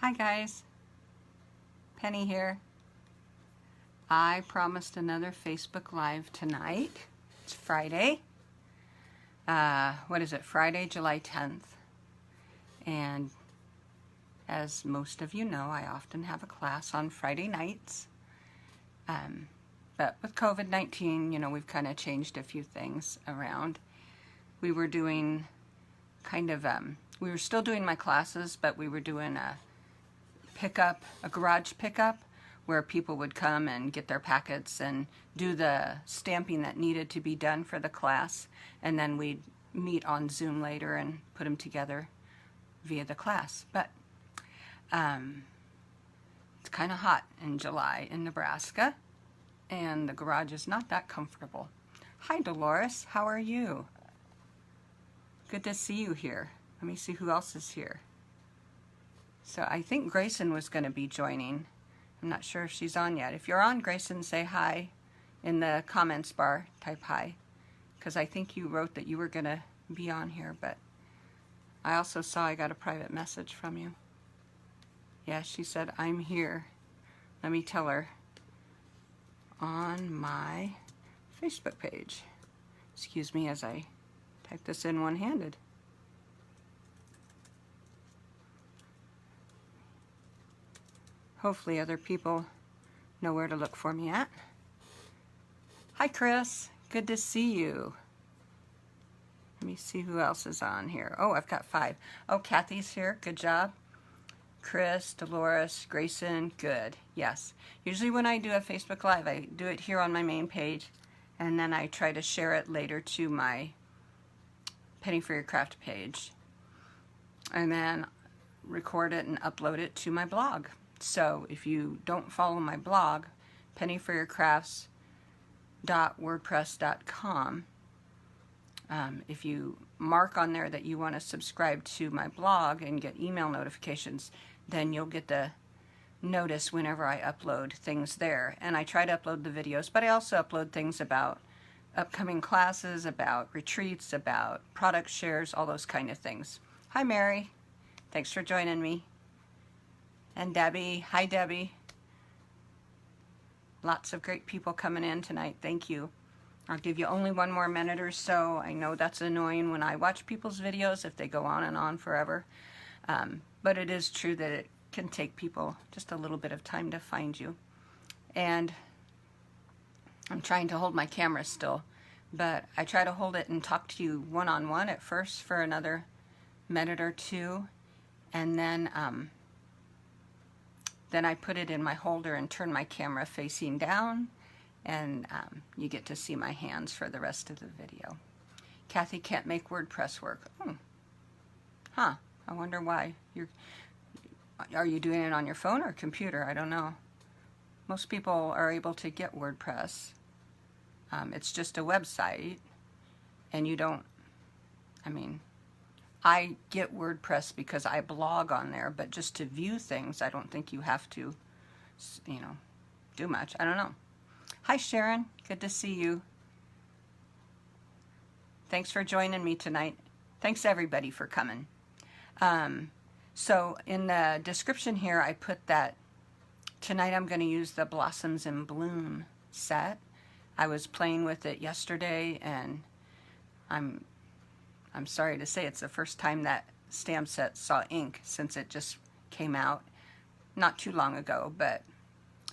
Hi guys, Penny here. I promised another Facebook Live tonight. It's Friday. What is it? Friday, July 10th. And as most of you know, I often have a class on Friday nights. But with COVID-19, you know, we've kind of changed a few things around. We were doing we were still doing my classes, but we were doing a garage pickup, where people would come and get their packets and do the stamping that needed to be done for the class, and then we'd meet on Zoom later and put them together via the class. But it's kind of hot in July in Nebraska, and the garage is not that comfortable. Hi Dolores, how are you? Good to see you here. Let me see who else is here. So I think Grayson was going to be joining. I'm not sure if she's on yet. If you're on, Grayson, say hi in the comments bar. Type hi, because I think you wrote that you were going to be on here, but I also saw I got a private message from you. Yeah, she said, I'm here. Let me tell her on my Facebook page. Excuse me as I type this in one-handed. Hopefully other people know where to look for me at. Hi Chris, good to see you. Let me see who else is on here. Oh, I've got 5. Oh, Kathy's here, good job. Chris, Dolores, Grayson, good, yes. Usually when I do a Facebook Live, I do it here on my main page, and then I try to share it later to my Penny for Your Craft page, and then record it and upload it to my blog. So if you don't follow my blog, pennyforyourcrafts.wordpress.com, if you mark on there that you want to subscribe to my blog and get email notifications, then you'll get the notice whenever I upload things there. And I try to upload the videos, but I also upload things about upcoming classes, about retreats, about product shares, all those kind of things. Hi Mary, thanks for joining me. And Debbie, hi Debbie. Lots of great people coming in tonight, thank you. I'll give you only one more minute or so. I know that's annoying when I watch people's videos if they go on and on forever. But it is true that it can take people just a little bit of time to find you. And I'm trying to hold my camera still, but I try to hold it and talk to you one-on-one at first for another minute or two, and then I put it in my holder and turn my camera facing down, and you get to see my hands for the rest of the video. Kathy can't make WordPress work. Huh, I wonder why. Are you doing it on your phone or computer? I don't know. Most people are able to get WordPress. It's just a website, and you don't, I get WordPress because I blog on there, but just to view things, I don't think you have to, do much. I don't know. Hi Sharon, good to see you. Thanks for joining me tonight. Thanks everybody for coming. So in the description here, I put that tonight I'm going to use the Blossoms in Bloom set. I was playing with it yesterday, and I'm sorry to say it's the first time that stamp set saw ink since it just came out not too long ago, but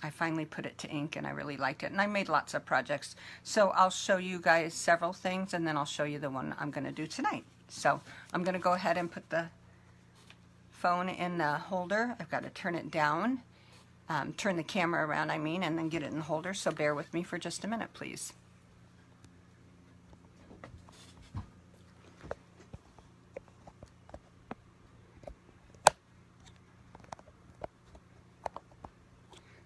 I finally put it to ink and I really liked it, and I made lots of projects. So I'll show you guys several things, and then I'll show you the one I'm going to do tonight. So I'm going to go ahead and put the phone in the holder. I've got to turn it down, turn the camera around, and then get it in the holder, so bear with me for just a minute, please.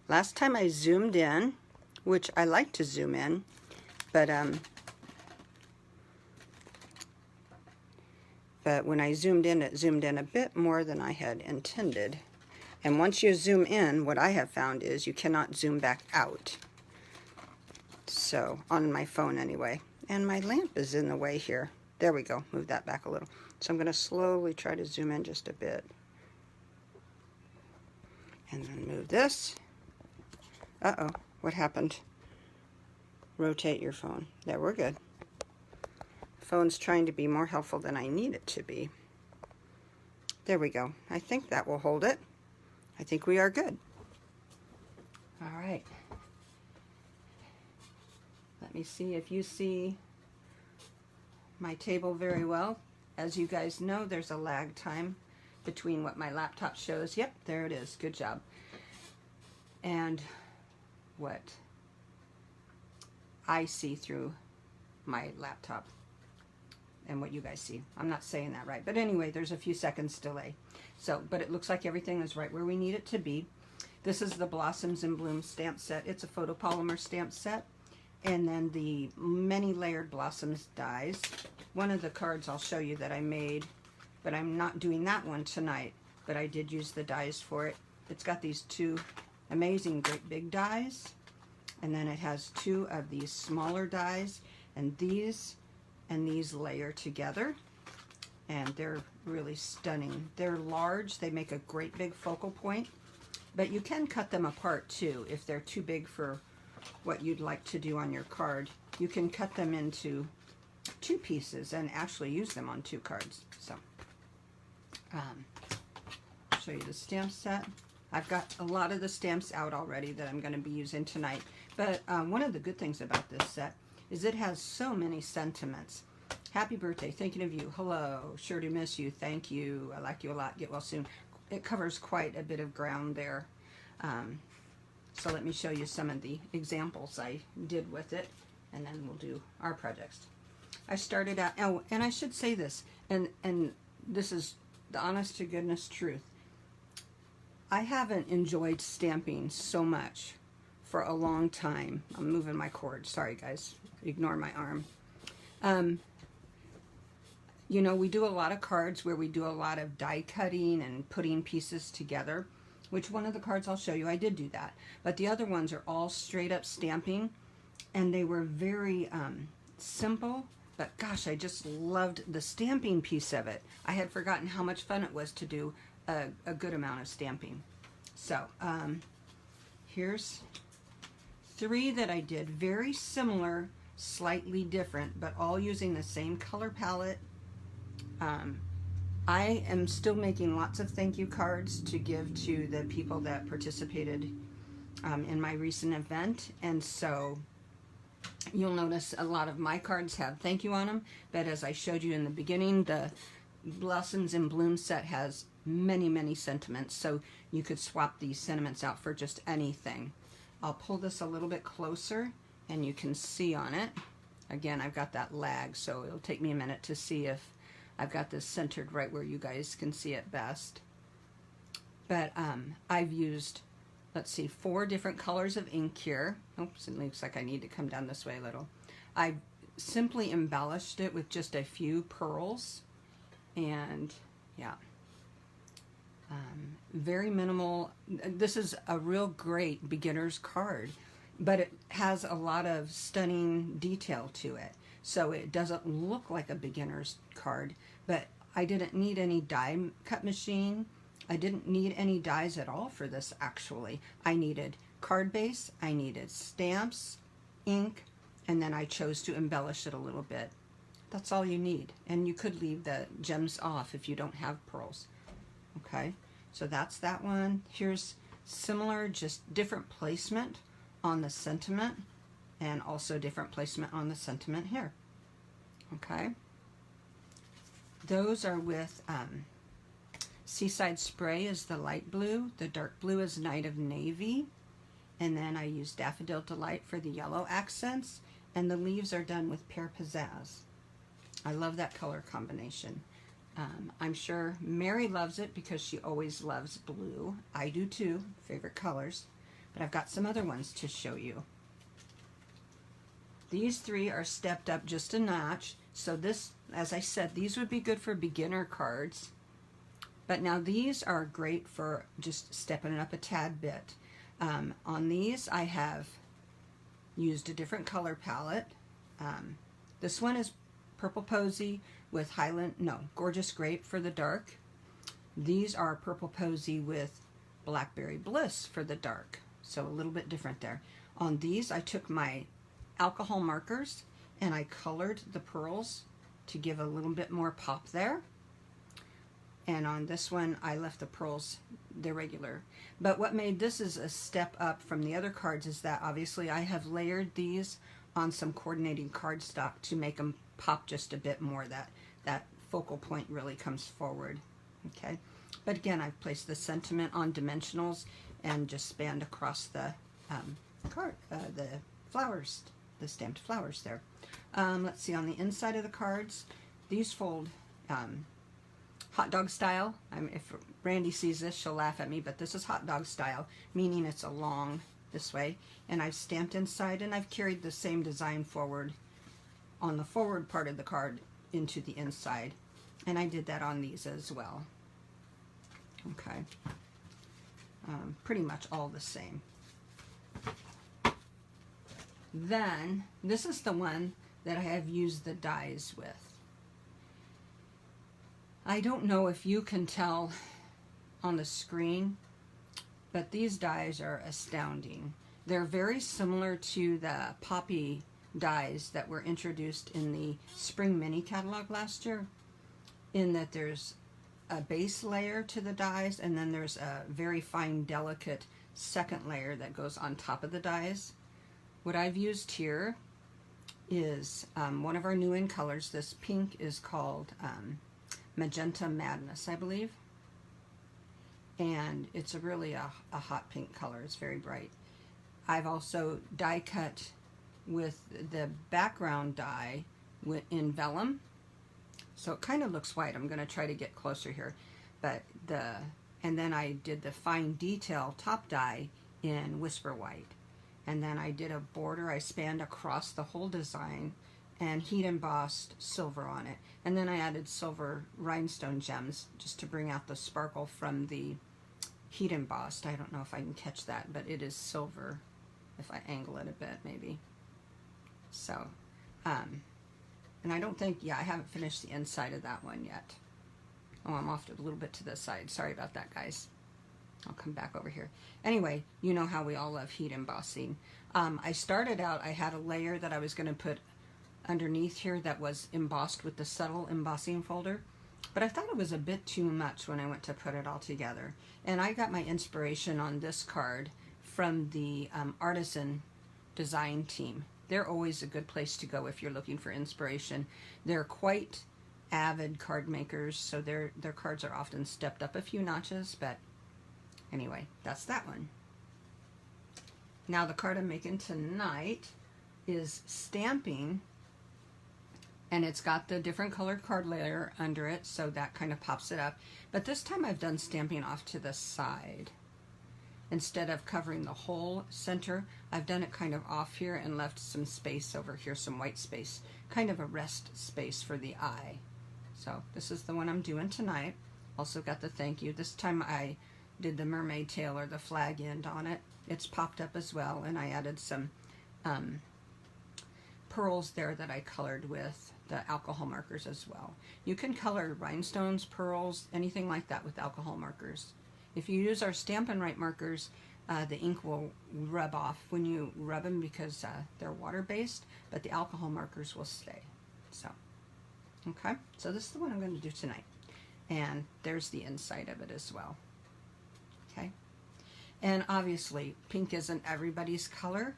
Last time I zoomed in, which I like to zoom in, but when I zoomed in, it zoomed in a bit more than I had intended. And once you zoom in, what I have found is you cannot zoom back out. So, on my phone anyway. And my lamp is in the way here. There we go, move that back a little. So I'm going to slowly try to zoom in just a bit. And then move this. Uh-oh, what happened? Rotate your phone. There, we're good. Phone's trying to be more helpful than I need it to be. There we go. I think that will hold it. I think we are good. All right. Let me see if you see my table very well. As you guys know, there's a lag time between what my laptop shows. Yep, there it is. Good job. And what I see through my laptop and what you guys see. I'm not saying that right, but anyway, there's a few seconds delay. So, but it looks like everything is right where we need it to be. This is the Blossoms and Blooms stamp set. It's a photopolymer stamp set. And then the many layered blossoms dies. One of the cards I'll show you that I made, but I'm not doing that one tonight, but I did use the dies for it. It's got these two amazing great big dies, and then it has two of these smaller dies, and these layer together, and they're really stunning. They're large, they make a great big focal point, but you can cut them apart too if they're too big for what you'd like to do on your card. You can cut them into two pieces and actually use them on two cards. So I'll show you the stamp set. I've got a lot of the stamps out already that I'm going to be using tonight, but one of the good things about this set is it has so many sentiments. Happy birthday, thinking of you, hello, sure to miss you, thank you, I like you a lot, get well soon. It covers quite a bit of ground there. So let me show you some of the examples I did with it, and then we'll do our projects. I started out, oh, and I should say this, and this is the honest to goodness truth. I haven't enjoyed stamping so much for a long time. I'm moving my cord, sorry guys, ignore my arm. You know, we do a lot of cards where we do a lot of die cutting and putting pieces together, which one of the cards I'll show you, I did do that. But the other ones are all straight up stamping, and they were very simple, but gosh, I just loved the stamping piece of it. I had forgotten how much fun it was to do a good amount of stamping. So here's three that I did, very similar, slightly different, but all using the same color palette. I am still making lots of thank you cards to give to the people that participated in my recent event, and so you'll notice a lot of my cards have thank you on them, but as I showed you in the beginning, the Blossoms and Blooms set has many sentiments, so you could swap these sentiments out for just anything. I'll pull this a little bit closer and you can see on it. Again, I've got that lag, so it'll take me a minute to see if I've got this centered right where you guys can see it best. But I've used, let's see, 4 different colors of ink here. Oops, it looks like I need to come down this way a little. I simply embellished it with just a few pearls, and yeah, very minimal. This is a real great beginner's card, but it has a lot of stunning detail to it. So it doesn't look like a beginner's card, but I didn't need any die cut machine. I didn't need any dies at all for this actually. I needed card base, I needed stamps, ink, and then I chose to embellish it a little bit. That's all you need. And you could leave the gems off if you don't have pearls. Okay, so that's that one. Here's similar, just different placement on the sentiment, and also different placement on the sentiment here. Okay, those are with Seaside Spray is the light blue, the dark blue is Night of Navy, and then I use Daffodil Delight for the yellow accents, and the leaves are done with Pear Pizzazz. I love that color combination. I'm sure Mary loves it because she always loves blue. I do too, favorite colors, but I've got some other ones to show you. These 3 are stepped up just a notch. So this, as I said, these would be good for beginner cards. But now these are great for just stepping it up a tad bit. On these, I have used a different color palette. This one is Purple Posy with Gorgeous Grape for the dark. These are Purple Posy with Blackberry Bliss for the dark. So a little bit different there. On these, I took my alcohol markers and I colored the pearls to give a little bit more pop there. And on this one, I left the pearls the regular. But what made this is a step up from the other cards is that obviously I have layered these on some coordinating cardstock to make them pop just a bit more. That focal point really comes forward. Okay. But again, I've placed the sentiment on dimensionals and just spanned across the the flowers, the stamped flowers there. Let's see, on the inside of the cards, these fold hot dog style. If Randy sees this, she'll laugh at me, but this is hot dog style, meaning it's along this way. And I've stamped inside, and I've carried the same design forward on the forward part of the card into the inside. And I did that on these as well. Okay. Pretty much all the same. Then, this is the one that I have used the dies with. I don't know if you can tell on the screen, but these dies are astounding. They're very similar to the poppy dies that were introduced in the spring mini catalog last year, in that there's a base layer to the dies and then there's a very fine delicate second layer that goes on top of the dies. What I've used here is one of our new in colors. This pink is called Magenta Madness, I believe, and it's really a hot pink color. It's very bright. I've also die cut with the background die in vellum, so it kind of looks white. I'm going to try to get closer here, but and then I did the fine detail top die in whisper white, and then I did a border. I spanned across the whole design and heat embossed silver on it, and then I added silver rhinestone gems just to bring out the sparkle from the heat embossed. I don't know if I can catch that, but it is silver if I angle it a bit maybe. So and I don't think, yeah, I haven't finished the inside of that one yet. Oh, I'm off a little bit to the side. Sorry about that, guys. I'll come back over here. Anyway, you know how we all love heat embossing. I started out, I had a layer that I was going to put underneath here that was embossed with the subtle embossing folder, but I thought it was a bit too much when I went to put it all together. And I got my inspiration on this card from the artisan design team. They're always a good place to go if you're looking for inspiration. They're quite avid card makers, so their cards are often stepped up a few notches, but anyway, that's that one. Now the card I'm making tonight is stamping, and it's got the different colored card layer under it, so that kind of pops it up. But this time I've done stamping off to the side. Instead of covering the whole center, I've done it kind of off here and left some space over here, some white space, kind of a rest space for the eye. So this is the one I'm doing tonight. Also got the thank you. This time I did the mermaid tail or the flag end on it. It's popped up as well, and I added some pearls there that I colored with the alcohol markers as well. You can color rhinestones, pearls, anything like that with alcohol markers. If you use our Stampin' Right markers, the ink will rub off when you rub them because they're water-based, but the alcohol markers will stay. So, okay, so this is the one I'm going to do tonight. And there's the inside of it as well. Okay, and obviously pink isn't everybody's color.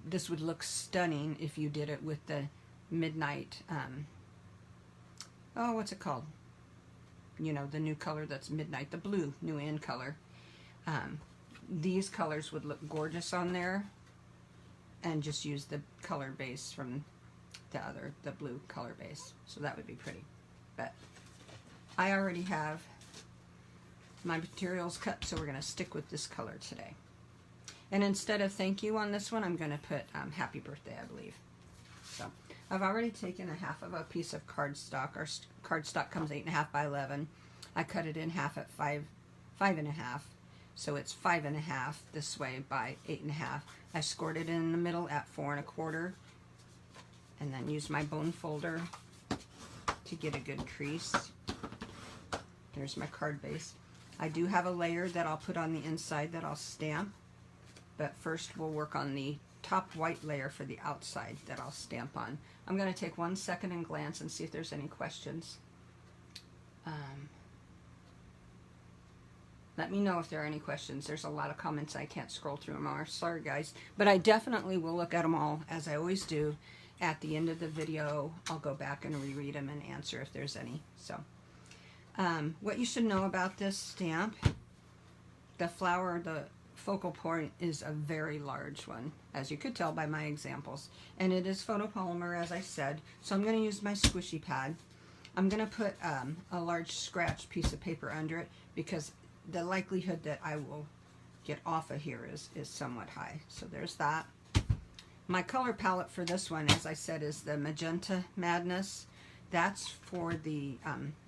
This would look stunning if you did it with the midnight, oh, what's it called? You know, the new color that's midnight, the blue new in color. These colors would look gorgeous on there, and just use the color base from the blue color base. So that would be pretty. But I already have my materials cut, so we're going to stick with this color today. And instead of thank you on this one, I'm going to put happy birthday, I believe. So I've already taken a half of a piece of cardstock. Our cardstock comes 8.5 by 11. I cut it in half at 5.5. So it's 5.5 this way by 8.5. I scored it in the middle at 4.25, and then use my bone folder to get a good crease. There's my card base. I do have a layer that I'll put on the inside that I'll stamp, but first we'll work on the top white layer for the outside that I'll stamp on. I'm going to take 1 second and glance and see if there's any questions. Let me know if there are any questions. There's a lot of comments. I can't scroll through them all. Sorry, guys. But I definitely will look at them all, as I always do. At the end of the video, I'll go back and reread them and answer if there's any. So, what you should know about this stamp, the flower, the focal point is a very large one, as you could tell by my examples. And it is photopolymer, as I said. So I'm going to use my squishy pad. I'm going to put a large scratch piece of paper under it, because the likelihood that I will get off of here is somewhat high. So there's that. My color palette for this one, as I said, is the Magenta Madness. That's for the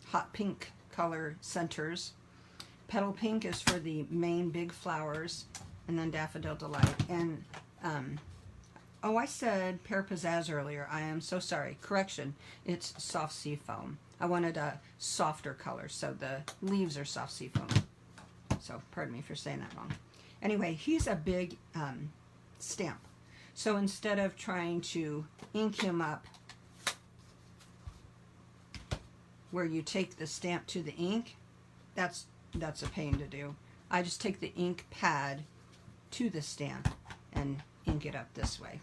hot pink color centers. Petal Pink is for the main big flowers, and then Daffodil Delight. And oh, I said Pear Pizzazz earlier. I am so sorry. Correction. It's Soft Sea Foam. I wanted a softer color, so the leaves are Soft Sea Foam. So pardon me for saying that wrong. Anyway, he's a big stamp. So instead of trying to ink him up where you take the stamp to the ink, that's a pain to do. I just take the ink pad to the stamp and ink it up this way.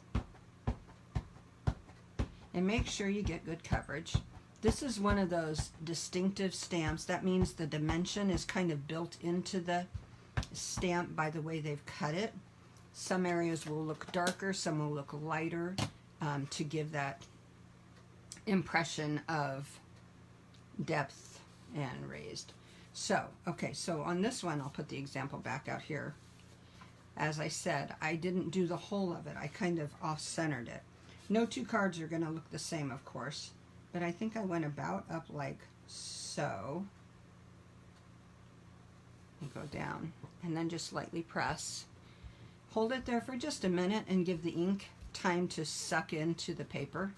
And make sure you get good coverage. This is one of those distinctive stamps. That means the dimension is kind of built into the stamp by the way they've cut it. Some areas will look darker, some will look lighter, to give that impression of depth and raised. So, okay, so on this one, I'll put the example back out here. As I said, I didn't do the whole of it. I kind of off-centered it. No two cards are going to look the same, of course, but I think I went about up like so. And go down, and then just lightly press. Hold it there for just a minute and give the ink time to suck into the paper.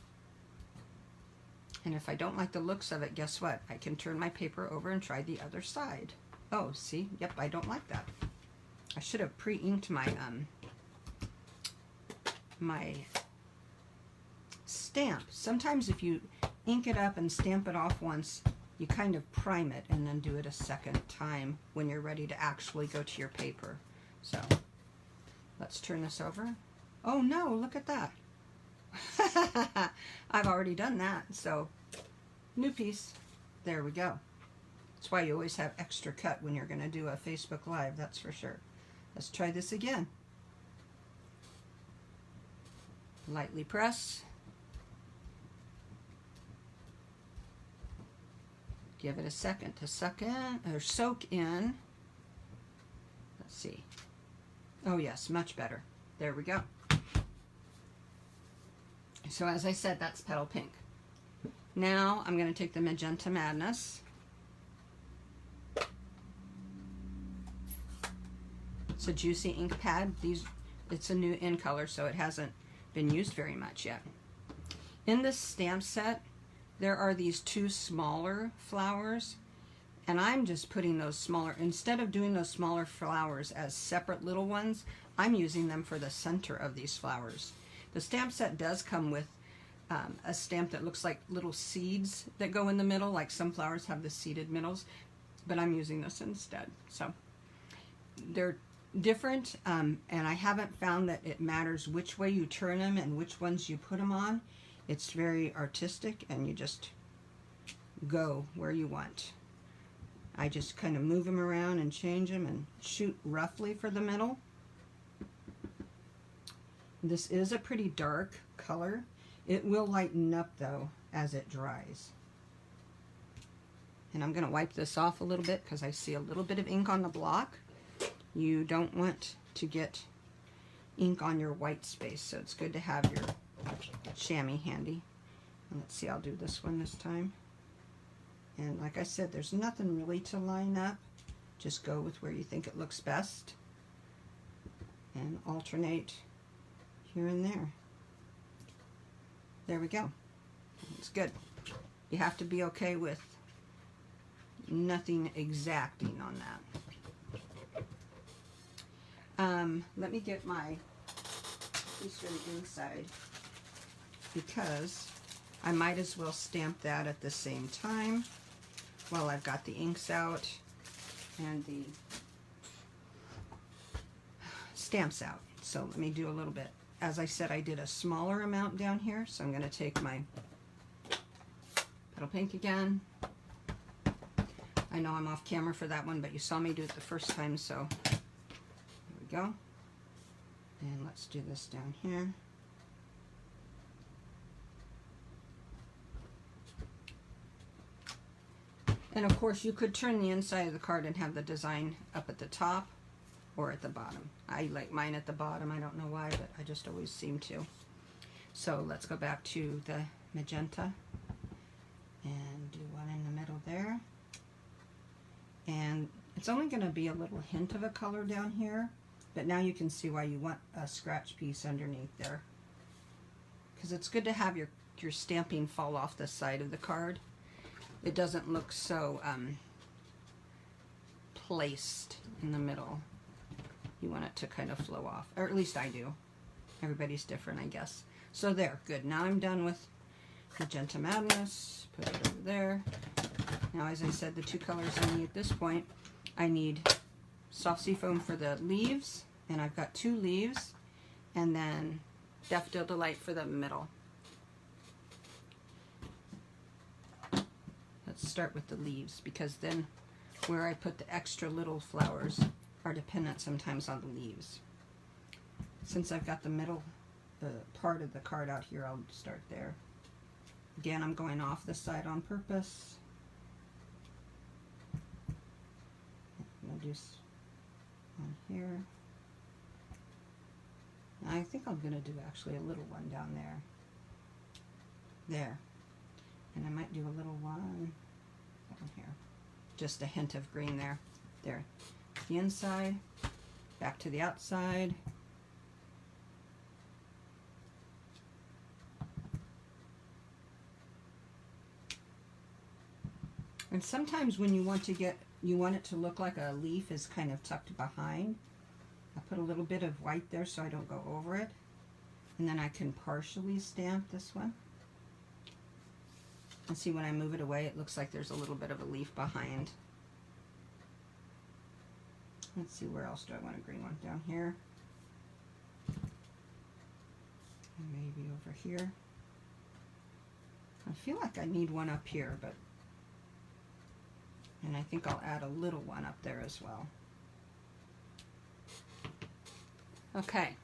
And if I don't like the looks of it, guess what? I can turn my paper over and try the other side. Oh, see? Yep, I don't like that. I should have pre-inked my my stamp. Sometimes if you ink it up and stamp it off once, you kind of prime it and then do it a second time when you're ready to actually go to your paper. So let's turn this over. Oh no, look at that. I've already done that, so new piece. There we go. That's why you always have extra cut when you're going to do a Facebook Live, that's for sure. Let's try this again. Lightly press. Give it a second to suck in, or soak in. Let's see. Oh yes, much better. There we go. So as I said, that's Petal Pink. Now I'm going to take the Magenta Madness. It's a juicy ink pad. It's a new in color, so it hasn't been used very much yet. In this stamp set, there are these two smaller flowers, and I'm just putting those smaller, instead of doing those smaller flowers as separate little ones, I'm using them for the center of these flowers. The stamp set does come with a stamp that looks like little seeds that go in the middle, like some flowers have the seeded middles, but I'm using this instead. So they're different, and I haven't found that it matters which way you turn them and which ones you put them on. It's very artistic, and you just go where you want. I just kind of move them around and change them and shoot roughly for the middle. This is a pretty dark color. It will lighten up though as it dries. And I'm going to wipe this off a little bit because I see a little bit of ink on the block. You don't want to get ink on your white space, so it's good to have your chamois handy. And let's see, I'll do this one this time. And like I said, there's nothing really to line up. Just go with where you think it looks best and alternate here and there. There we go. It's good. You have to be okay with nothing exacting on that. Let me get my piece for the inside, because I might as well stamp that at the same time while I've got the inks out and the stamps out. So let me do a little bit. As I said, I did a smaller amount down here, so I'm going to take my Petal Pink again. I know I'm off camera for that one, but you saw me do it the first time, so there we go. And let's do this down here. And of course, you could turn the inside of the card and have the design up at the top or at the bottom. I like mine at the bottom. I don't know why, but I just always seem to. So let's go back to the magenta and do one in the middle there. And it's only going to be a little hint of a color down here, but now you can see why you want a scratch piece underneath there, because it's good to have your stamping fall off the side of the card. It doesn't look so placed in the middle. You want it to kind of flow off, or at least I do. Everybody's different, I guess. So there, good. Now I'm done with Magenta Madness. Put it over there. Now, as I said, the two colors I need at this point, I need soft seafoam for the leaves, and I've got 2 leaves, and then Daffodil Delight for the middle. Let's start with the leaves, because then where I put the extra little flowers are dependent sometimes on the leaves. Since I've got the middle part of the card out here, I'll start there. Again, I'm going off the side on purpose. I'm going to do one here. I think I'm going to do actually a little one down there. There. And I might do a little one down here. Just a hint of green there. There. The inside, back to the outside. And sometimes when you want it to look like a leaf is kind of tucked behind, I put a little bit of white there so I don't go over it. And then I can partially stamp this one. And see, when I move it away, it looks like there's a little bit of a leaf behind. Let's see, where else do I want a green one? Down here. And maybe over here. I feel like I need one up here, but... And I think I'll add a little one up there as well. Okay.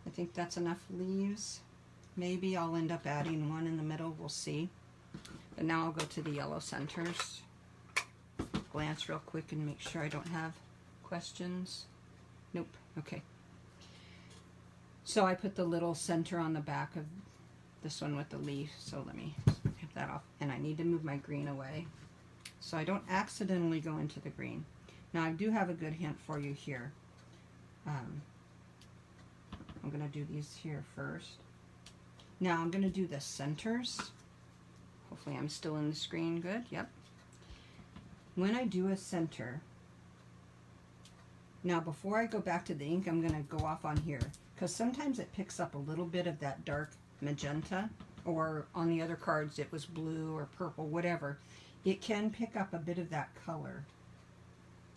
I think that's enough leaves. Maybe I'll end up adding one in the middle. We'll see. But now I'll go to the yellow centers. Glance real quick and make sure I don't have questions. Nope. Okay. So I put the little center on the back of this one with the leaf. So let me get that off. And I need to move my green away so I don't accidentally go into the green. Now I do have a good hint for you here. I'm going to do these here first. Now I'm going to do the centers. Hopefully I'm still in the screen. Good. Yep. When I do a center, now before I go back to the ink, I'm going to go off on here, because sometimes it picks up a little bit of that dark magenta, or on the other cards it was blue or purple, whatever. It can pick up a bit of that color.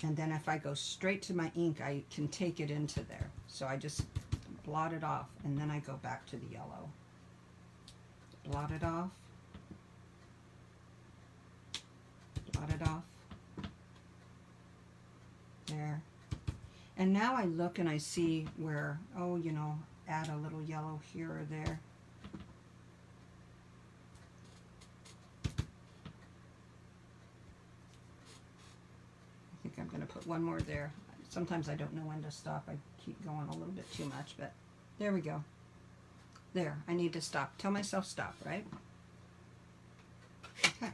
And then if I go straight to my ink, I can take it into there. So I just blot it off, and then I go back to the yellow. Blot it off. Blot it off. There. And now I look and I see where, oh, you know, add a little yellow here or there. I think I'm going to put one more there. Sometimes I don't know when to stop. I keep going a little bit too much, but there we go. There, I need to stop. Tell myself stop, right? Okay.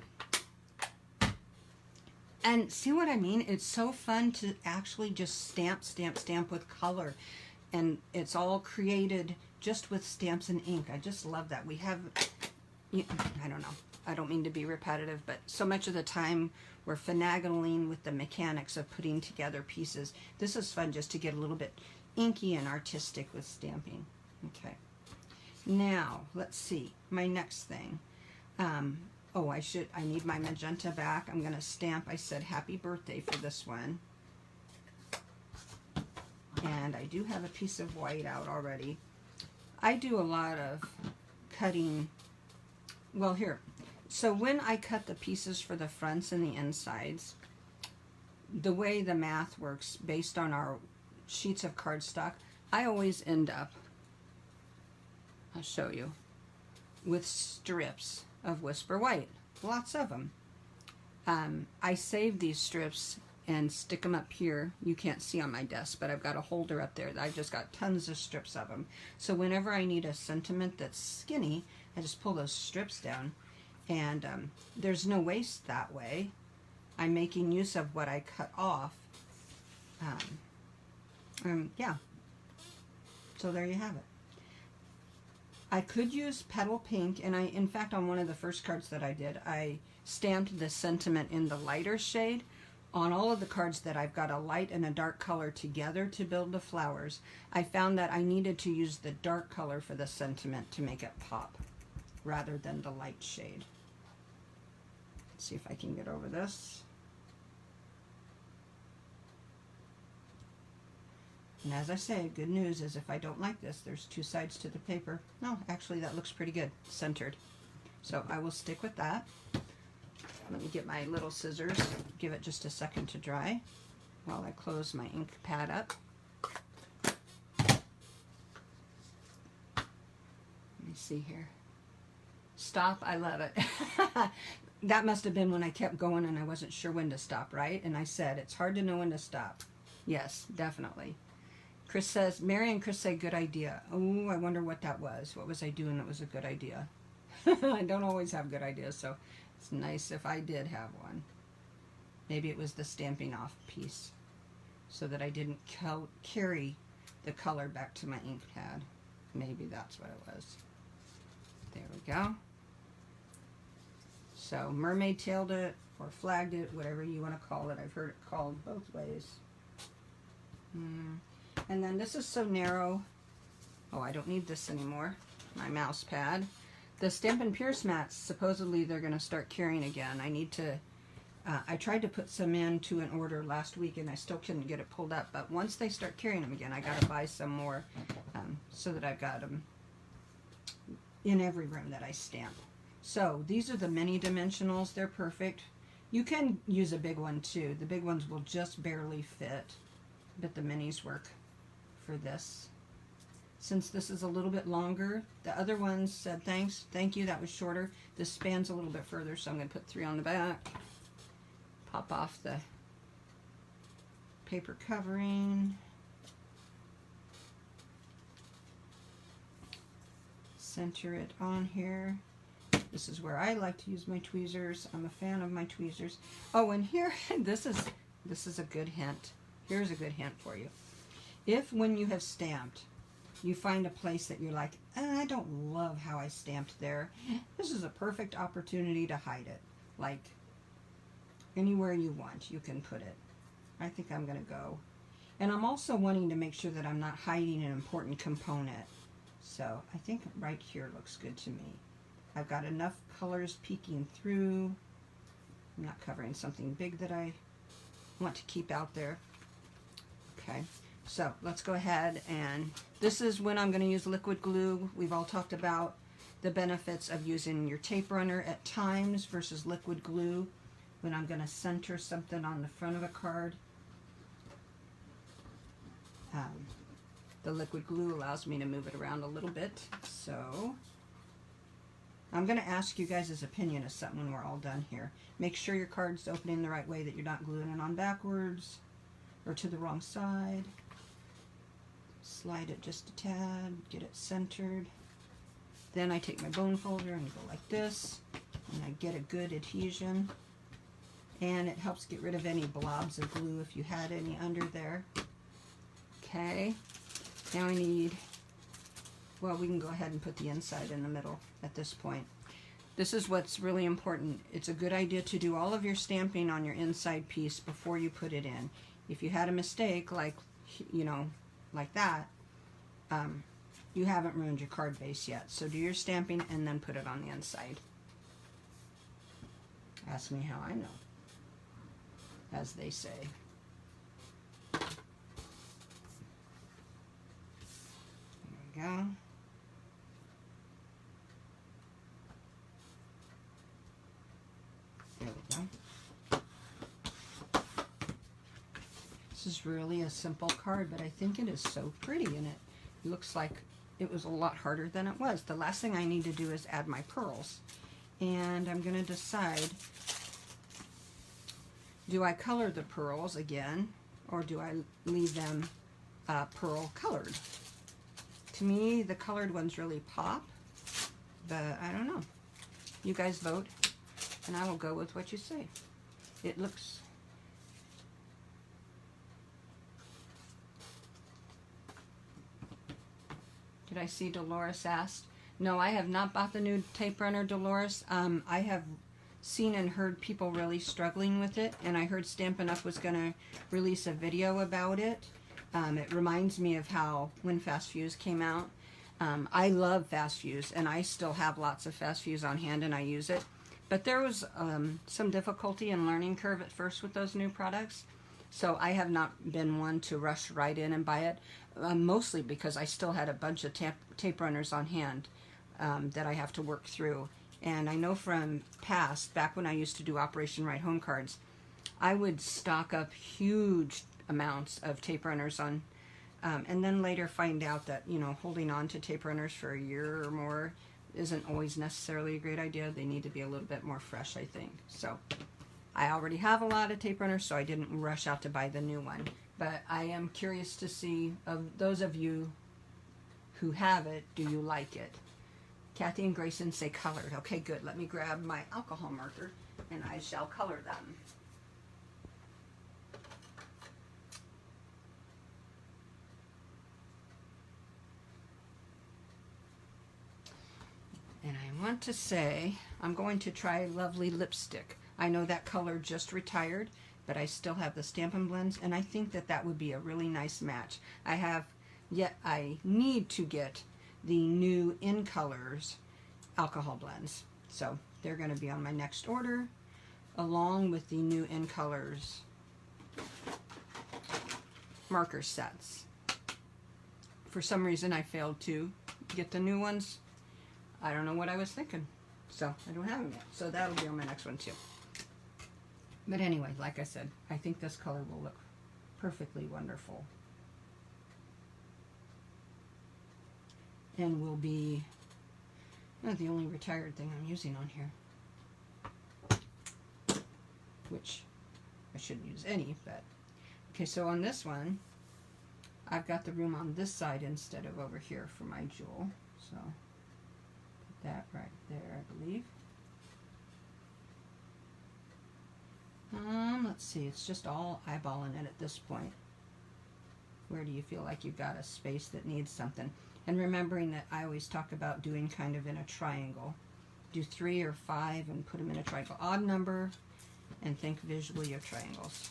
And see what I mean? It's so fun to actually just stamp, stamp, stamp with color. And it's all created just with stamps and ink. I just love that. We have, I don't know, I don't mean to be repetitive, but so much of the time we're finagling with the mechanics of putting together pieces. This is fun just to get a little bit inky and artistic with stamping. Okay. Now, let's see, my next thing. Oh, I need my magenta back. I'm going to stamp, I said happy birthday for this one. And I do have a piece of white out already. I do a lot of cutting. Well, here. So when I cut the pieces for the fronts and the insides, the way the math works based on our sheets of cardstock, I always end up, I'll show you, with strips of Whisper White. Lots of them. I save these strips and stick them up here. You can't see on my desk, but I've got a holder up there. I've just got tons of strips of them. So whenever I need a sentiment that's skinny, I just pull those strips down. And there's no waste that way. I'm making use of what I cut off. Yeah. So there you have it. I could use Petal Pink, and in fact, on one of the first cards that I did, I stamped the sentiment in the lighter shade. On all of the cards that I've got a light and a dark color together to build the flowers, I found that I needed to use the dark color for the sentiment to make it pop, rather than the light shade. Let's see if I can get over this. And as I say, good news is if I don't like this, there's two sides to the paper. No, actually that looks pretty good, centered. So I will stick with that. Let me get my little scissors, give it just a second to dry while I close my ink pad up. Let me see here. Stop, I love it. That must have been when I kept going and I wasn't sure when to stop, right? And I said, it's hard to know when to stop. Yes, definitely. Chris says, Mary and Chris say, good idea. Oh, I wonder what that was. What was I doing that was a good idea? I don't always have good ideas, so it's nice if I did have one. Maybe it was the stamping off piece so that I didn't carry the color back to my ink pad. Maybe that's what it was. There we go. So mermaid tailed it or flagged it, whatever you want to call it. I've heard it called both ways. And then this is so narrow. Oh, I don't need this anymore. My mouse pad. The Stampin' Pierce mats, supposedly they're going to start carrying again. I need to, I tried to put some into an order last week and I still couldn't get it pulled up. But once they start carrying them again, I got to buy some more so that I've got them in every room that I stamp. So these are the mini dimensionals. They're perfect. You can use a big one too. The big ones will just barely fit, but the minis work for this. Since this is a little bit longer, the other ones said thank you, that was shorter. This spans a little bit further, so I'm going to put 3 on the back. Pop off the paper covering. Center it on here. This is where I like to use my tweezers. I'm a fan of my tweezers. Oh, and here, this is a good hint. Here's a good hint for you. If when you have stamped, you find a place that you're like, I don't love how I stamped there, this is a perfect opportunity to hide it. Like, anywhere you want, you can put it. I think I'm going to go. And I'm also wanting to make sure that I'm not hiding an important component. So I think right here looks good to me. I've got enough colors peeking through. I'm not covering something big that I want to keep out there. Okay. So let's go ahead, and this is when I'm going to use liquid glue. We've all talked about the benefits of using your tape runner at times versus liquid glue when I'm going to center something on the front of a card. The liquid glue allows me to move it around a little bit. So I'm going to ask you guys' opinion of something when we're all done here. Make sure your card's opening the right way, that you're not gluing it on backwards or to the wrong side. Slide it just a tad, get it centered. Then I take my bone folder and go like this, and I get a good adhesion. And it helps get rid of any blobs of glue if you had any under there. Okay, now I need, well, we can go ahead and put the inside in the middle at this point. This is what's really important. It's a good idea to do all of your stamping on your inside piece before you put it in. If you had a mistake, like, you know, like that, you haven't ruined your card base yet. So do your stamping and then put it on the inside. Ask me how I know, as they say. There we go. There we go. This is really a simple card, but I think it is so pretty, and it looks like it was a lot harder than it was. The last thing I need to do is add my pearls. And I'm going to decide, do I color the pearls again, or do I leave them pearl colored? To me, the colored ones really pop, but I don't know. You guys vote, and I will go with what you say. It looks... Did I see Dolores asked? No, I have not bought the new tape runner, Dolores. I have seen and heard people really struggling with it, and I heard Stampin' Up! Was going to release a video about it. It reminds me of how when Fast Fuse came out. I love Fast Fuse, and I still have lots of Fast Fuse on hand, and I use it. But there was some difficulty and learning curve at first with those new products. So I have not been one to rush right in and buy it, mostly because I still had a bunch of tape runners on hand that I have to work through. And I know from past, back when I used to do Operation Ride Home cards, I would stock up huge amounts of tape runners on, and then later find out that, you know, holding on to tape runners for a year or more isn't always necessarily a great idea. They need to be a little bit more fresh, I think. So I already have a lot of tape runners, so I didn't rush out to buy the new one. But I am curious to see, of those of you who have it, do you like it? Kathy and Grayson say colored. Okay, good. Let me grab my alcohol marker, and I shall color them. And I want to say, I'm going to try Lovely Lipstick. I know that color just retired, but I still have the Stampin' Blends, and I think that that would be a really nice match. I need to get the new In Colors alcohol blends. So they're going to be on my next order, along with the new In Colors marker sets. For some reason I failed to get the new ones. I don't know what I was thinking. So I don't have them yet. So that'll be on my next one too. But anyway, like I said, I think this color will look perfectly wonderful. And will be not the only retired thing I'm using on here. Which I shouldn't use any, but... Okay, so on this one, I've got the room on this side instead of over here for my jewel. So, put that right there, I believe. Let's see, it's just all eyeballing it at this point. Where do you feel like you've got a space that needs something? And remembering that I always talk about doing kind of in a triangle. Do 3 or 5 and put them in a triangle. Odd number, and think visually of triangles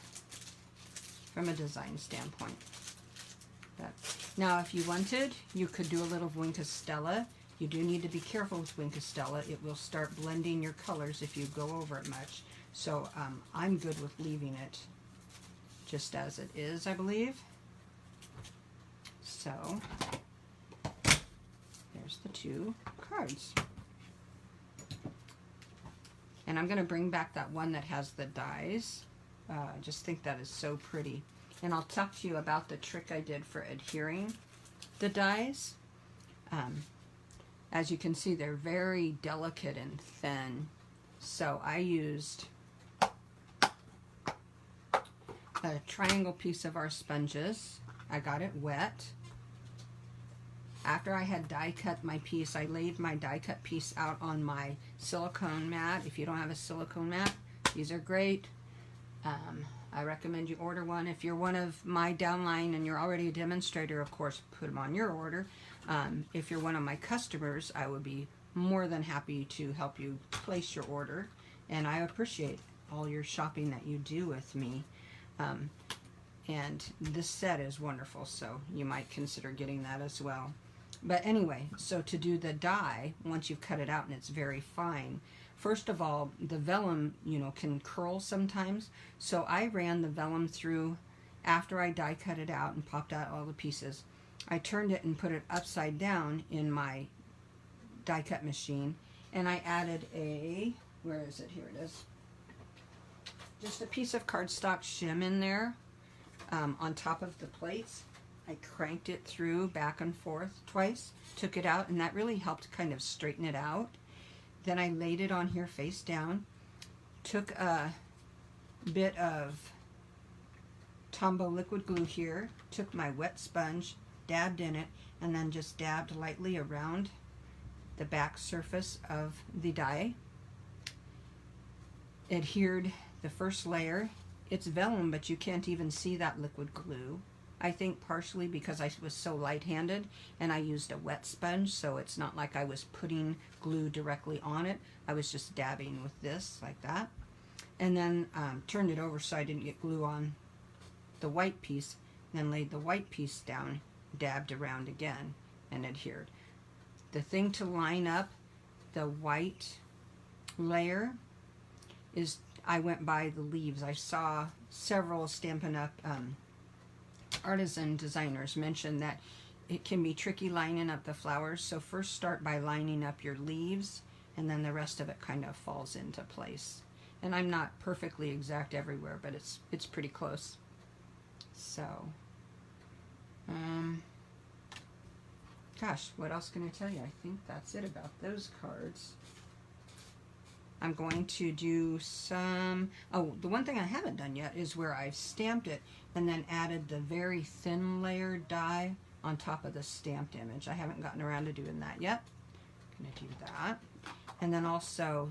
from a design standpoint. But now if you wanted, you could do a little Wink of Stella. You do need to be careful with Wink of Stella. It will start blending your colors if you go over it much. So I'm good with leaving it just as it is, I believe. So there's the 2 cards. And I'm going to bring back that one that has the dies. I just think that is so pretty. And I'll talk to you about the trick I did for adhering the dies. As you can see, they're very delicate and thin. So I used a triangle piece of our sponges. I got it wet. After I had die cut my piece, I laid my die cut piece out on my silicone mat. If you don't have a silicone mat, these are great. I recommend you order one. If you're one of my downline and you're already a demonstrator, of course, put them on your order. If you're one of my customers, I would be more than happy to help you place your order, and I appreciate all your shopping that you do with me. And this set is wonderful, so you might consider getting that as well. But anyway, so to do the die, once you've cut it out and it's very fine, first of all, the vellum, you know, can curl sometimes. So I ran the vellum through after I die cut it out and popped out all the pieces. I turned it and put it upside down in my die cut machine, and I added a, where is it? Here it is. Just a piece of cardstock shim in there on top of the plates. I cranked it through back and forth twice, took it out, and that really helped kind of straighten it out. Then I laid it on here face down, took a bit of Tombow liquid glue here, took my wet sponge, dabbed in it, and then just dabbed lightly around the back surface of the die. Adhered the first layer. It's vellum, but you can't even see that liquid glue. I think partially because I was so light-handed and I used a wet sponge, so it's not like I was putting glue directly on it. I was just dabbing with this like that, and then turned it over so I didn't get glue on the white piece, then laid the white piece down, dabbed around again, and adhered. The thing to line up the white layer is, I went by the leaves. I saw several Stampin' Up! Artisan designers mention that it can be tricky lining up the flowers, so first start by lining up your leaves, and then the rest of it kind of falls into place. And I'm not perfectly exact everywhere, but it's pretty close. So, gosh, what else can I tell you? I think that's it about those cards. I'm going to do some, oh, the one thing I haven't done yet is where I've stamped it and then added the very thin layered die on top of the stamped image. I haven't gotten around to doing that yet. I'm going to do that. And then also,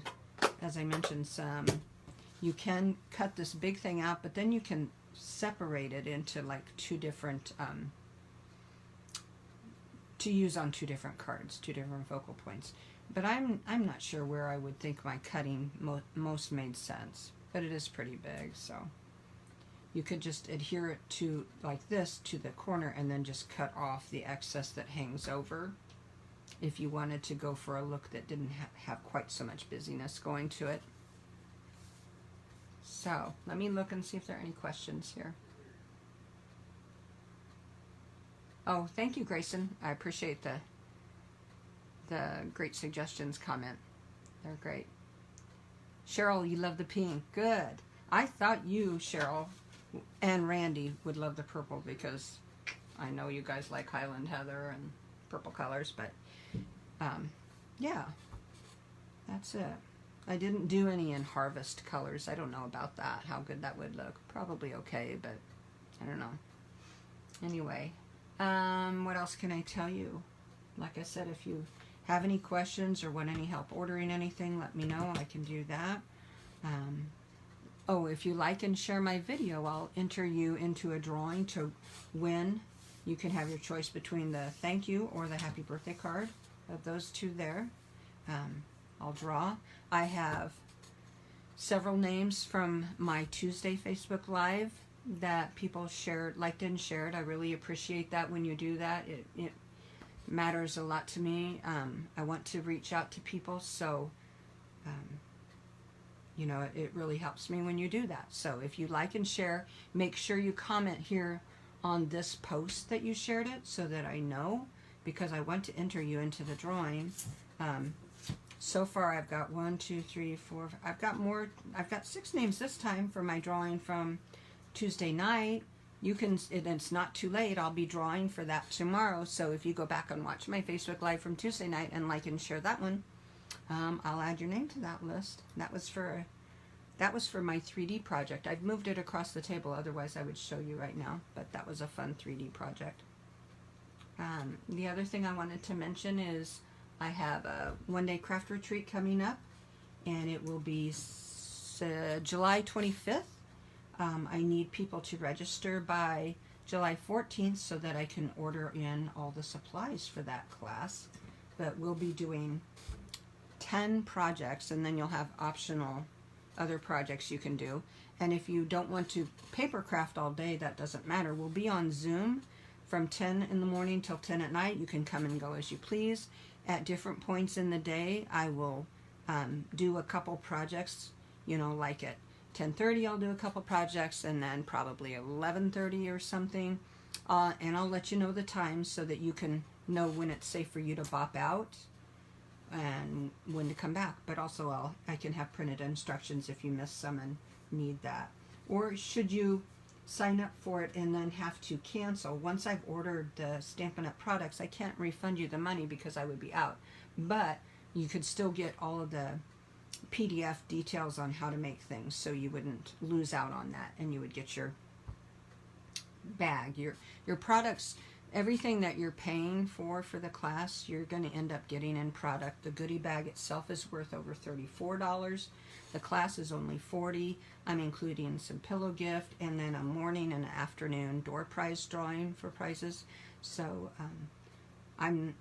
as I mentioned, you can cut this big thing out, but then you can separate it into like two different, to use on two different cards, two different focal points. But I'm not sure where I would think my cutting most made sense. But it is pretty big, so you could just adhere it to, like this, to the corner, and then just cut off the excess that hangs over if you wanted to go for a look that didn't have quite so much busyness going to it. So let me look and see if there are any questions here. Oh, thank you, Grayson. I appreciate the great suggestions comment. They're great. Cheryl, you love the pink. Good. I thought you, Cheryl, and Randy would love the purple because I know you guys like Highland Heather and purple colors, but yeah, that's it. I didn't do any in Harvest colors. I don't know about that, how good that would look. Probably okay, but I don't know. Anyway, what else can I tell you? Like I said, if you have any questions or want any help ordering anything, let me know. I can do that. Oh, if you like and share my video, I'll enter you into a drawing to win. You can have your choice between the thank you or the happy birthday card of those two there. I'll draw. I have several names from my Tuesday Facebook Live that people shared, liked and shared. I really appreciate that when you do that. It matters a lot to me. I want to reach out to people, so you know, it really helps me when you do that. So if you like and share, make sure you comment here on this post that you shared it so that I know, because I want to enter you into the drawing. So far I've got 1, 2, 3, 4, I've got more, I've got 6 names this time for my drawing from Tuesday night. You can, it's not too late, I'll be drawing for that tomorrow, so if you go back and watch my Facebook Live from Tuesday night and like and share that one, I'll add your name to that list. That was for my 3D project. I've moved it across the table, otherwise I would show you right now, but that was a fun 3D project. The other thing I wanted to mention is I have a one-day craft retreat coming up, and it will be July 25th. I need people to register by July 14th so that I can order in all the supplies for that class. But we'll be doing 10 projects, and then you'll have optional other projects you can do. And if you don't want to paper craft all day, that doesn't matter. We'll be on Zoom from 10 in the morning till 10 at night. You can come and go as you please. At different points in the day, I will do a couple projects, you know, like at 10:30 I'll do a couple projects, and then probably 11:30 or something. And I'll let you know the times so that you can know when it's safe for you to bop out and when to come back. But also I can have printed instructions if you miss some and need that. Or should you sign up for it and then have to cancel? Once I've ordered the Stampin' Up! Products, I can't refund you the money because I would be out. But you could still get all of the PDF details on how to make things, so you wouldn't lose out on that, and you would get your bag, your products, everything that you're paying for the class, you're going to end up getting in product. The goodie bag itself is worth over $34. The class is only $40. I'm including some pillow gift and then a morning and afternoon door prize drawing for prizes. So and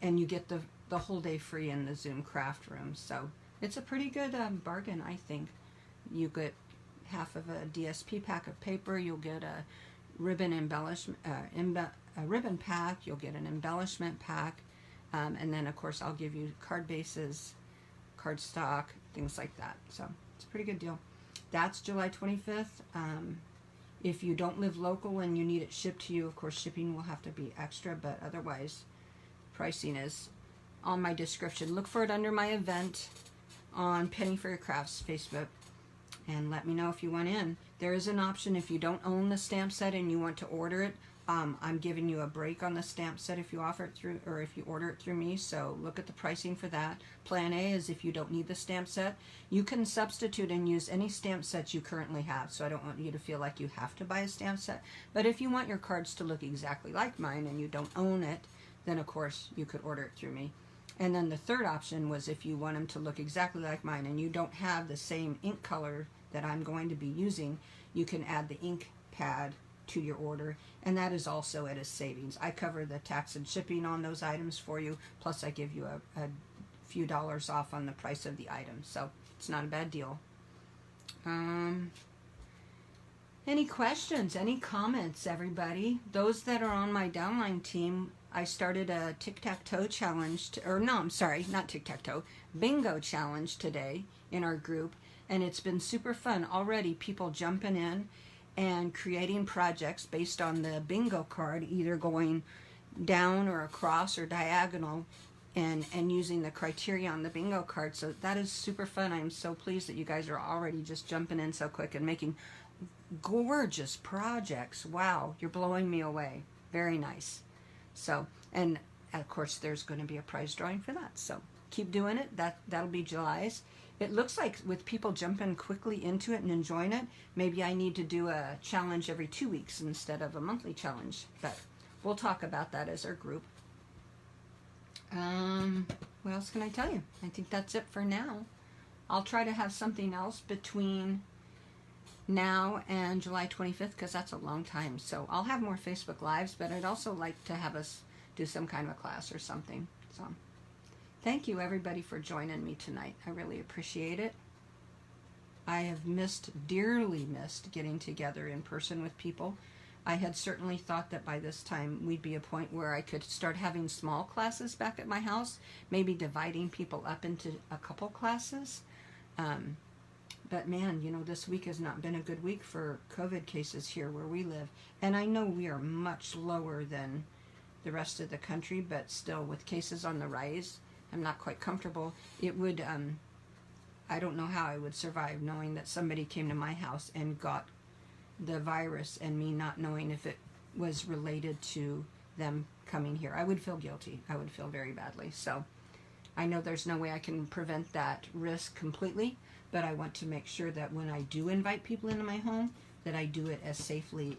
you get the whole day free in the Zoom craft room. So it's a pretty good bargain, I think. You get half of a DSP pack of paper. You'll get a ribbon embellishment, a ribbon pack. You'll get an embellishment pack, and then of course I'll give you card bases, cardstock, things like that. So it's a pretty good deal. That's July 25th. If you don't live local and you need it shipped to you, of course shipping will have to be extra, but otherwise pricing is on my description. Look for it under my event on Penny for Your Crafts Facebook, and let me know if you want in. There is an option if you don't own the stamp set and you want to order it. I'm giving you a break on the stamp set if you offer it through, or if you order it through me, so look at the pricing for that. Plan A is if you don't need the stamp set, you can substitute and use any stamp sets you currently have, so I don't want you to feel like you have to buy a stamp set. But if you want your cards to look exactly like mine and you don't own it, then of course you could order it through me. And then the third option was if you want them to look exactly like mine and you don't have the same ink color that I'm going to be using, you can add the ink pad to your order, and that is also at a savings. I cover the tax and shipping on those items for you, plus I give you a few dollars off on the price of the item, so it's not a bad deal. Any questions, any comments, everybody? Those that are on my downline team, I started a tic-tac-toe challenge, not tic-tac-toe, bingo challenge today in our group, and it's been super fun already. People jumping in and creating projects based on the bingo card, either going down or across or diagonal, and using the criteria on the bingo card. So that is super fun. I'm so pleased that you guys are already just jumping in so quick and making gorgeous projects. Wow, you're blowing me away. Very nice. So, and of course there's going to be a prize drawing for that, so keep doing it. That'll be July's. It looks like with people jumping quickly into it and enjoying it, maybe I need to do a challenge every 2 weeks instead of a monthly challenge, but we'll talk about that as our group. What else can I tell you? I think that's it for now. I'll try to have something else between now and July 25th, because that's a long time. So I'll have more Facebook Lives, but I'd also like to have us do some kind of a class or something. So thank you everybody for joining me tonight. I really appreciate it. I have dearly missed getting together in person with people. I had certainly thought that by this time we'd be a point where I could start having small classes back at my house, maybe dividing people up into a couple classes. But man, you know, this week has not been a good week for COVID cases here where we live. And I know we are much lower than the rest of the country, but still with cases on the rise, I'm not quite comfortable. It would, I don't know how I would survive knowing that somebody came to my house and got the virus and me not knowing if it was related to them coming here. I would feel guilty. I would feel very badly. So I know there's no way I can prevent that risk completely, but I want to make sure that when I do invite people into my home, that I do it as safely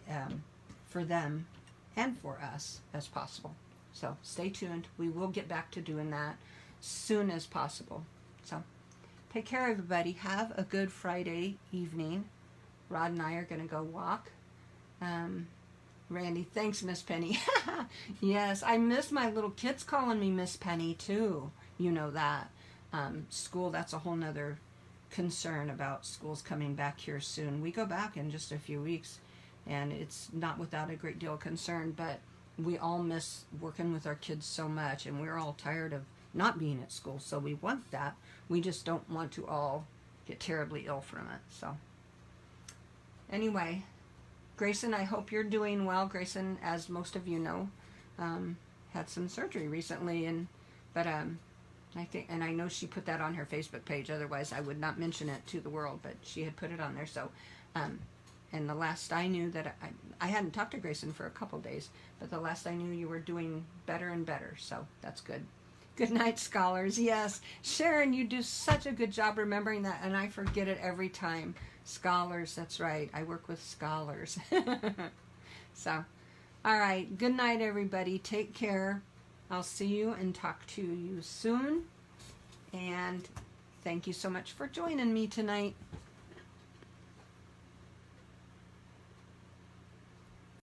for them and for us as possible. So stay tuned. We will get back to doing that soon as possible. So take care, everybody. Have a good Friday evening. Rod and I are going to go walk. Randy, thanks, Miss Penny. Yes, I miss my little kids calling me Miss Penny too. You know that. School, that's a whole nother concern about schools coming back here soon. We go back in just a few weeks, and it's not without a great deal of concern, but we all miss working with our kids so much, and we're all tired of not being at school, so we want that. We just don't want to all get terribly ill from it. So anyway, Grayson, I hope you're doing well. Grayson, as most of you know, had some surgery recently, but I think, and I know she put that on her Facebook page, otherwise I would not mention it to the world, but she had put it on there. So and the last I knew, that I hadn't talked to Grayson for a couple days, but the last I knew, you were doing better and better, so that's good. Good night, scholars. Yes, Sharon, you do such a good job remembering that, and I forget it every time. Scholars, that's right. I work with scholars. So, all right. Good night, everybody. Take care. I'll see you and talk to you soon. And thank you so much for joining me tonight.